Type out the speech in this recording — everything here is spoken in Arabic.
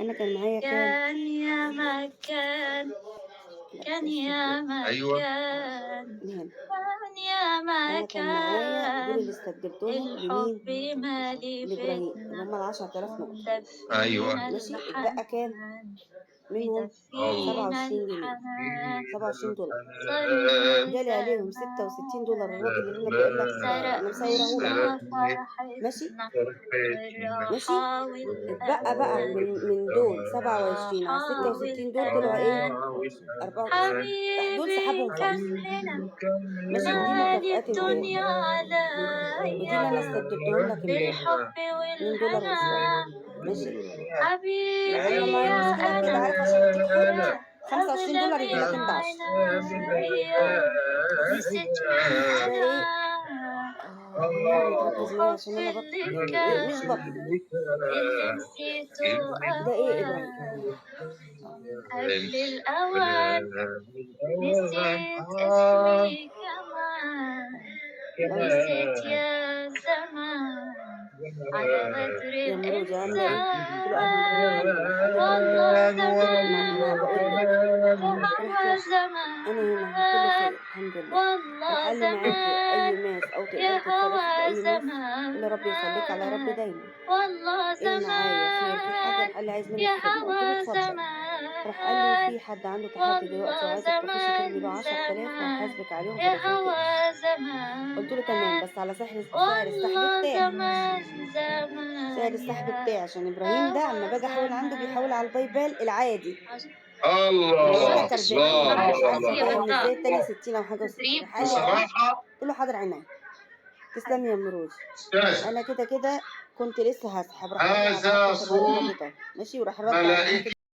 أنا كان معايا كام؟ كان يا مكان، لأ كان الصوت ده يا أيوه. مكان، من هنا. كان يا أنا كان معايا دول اللي مكان، استبدلتهم الحب لمين؟ مالي لإبراهيم، اللي بيتنا هم ال10.000 نقطة. أيوه. ومدفينا ماشي، اتبقى كام الحنان، منهم؟ مدفينا 27 جنيه، الحنان، 27$. صرنا جالي عليهم $66، زمان، الراجل اللي أنا باقول لك أنا سرق مسايراه لك. منا ماشي، فرحتنا ماشي، بالراحة اتبقى بقى والأمان، من دول 27 على بالراحة 66 دول طلعوا إيه؟ والأمان. 94. راح دول حبيبي سحبهم كان 5. هنا ماشي، ودي مالي مكافآت امبارح، الدنيا ودي اللي أنا عليا استبدلتهم لك امبارح، بالحب $2 وشوية. والهنا. ماشي، حبيبي أيوة، ما هي يا المشكلة في كده، عارف قلبي عشان أديك حق يا أغلى $25 يجي لك من أنت 10. عينيا، نسيت مين ده أنا إيه؟ والنبي تركز معايا عشان والحب أنا اللي يعني إيه مش كان، بطل. اللي نسيته ده إيه إبراهيم؟ أوان قبل الأوان. نسيت اسمي كمان، لا مش نسيت يا زمان على غدر يا مرودي عاملة إيه؟ قلت له أهلا إبراهيم الإنسان. الحمد لله. راح قال لي إبراهيم ده والله ما بقول لك. زمان رحت وهو أنا هنا قلت له زمان، خير الحمد لله. راح والله قال لي معاكي أي زمان ماس أو يا تقدري تتصرفي في هوى أي ماس؟ قلت له ربي يخليك على ربي زمان، دايما. والله إيه معايا خير في حاجة؟ زمان راح قال لي عايز منك يا خدمة. قلت له هوى اتفضل. راح قال لي زمان، في حد عنده تحدي دلوقتي والله وعايزك تخشي ترمي له زمان 10,000 زمان وهحاسبك عليهم في يا دفعتين. هوى قلت له تمام زمان، بس على سعر السحب والله بتاعي. زمان سعر زمان السحب يا بتاعي عشان إبراهيم ده أما هوى باجي أحول عنده بيحول على زمان. الباي بال العادي، اللي هو الله، لك شُفت 40 الله، ما مش الله، عارفة الله، كام، الله، مش زي التاني الله. 60 أو حاجة و60. تدريب راح قال لي أهو. بصراحة قلت له حاضر عينيا. تسلمي يا مروج. ممتاز. أنا كده كده كنت لسه هاسحب، راح قال لي أنا بعت هذا لك الراجل صوت الرابط أهو. ماشي، وراح رد على البنت ملائكي.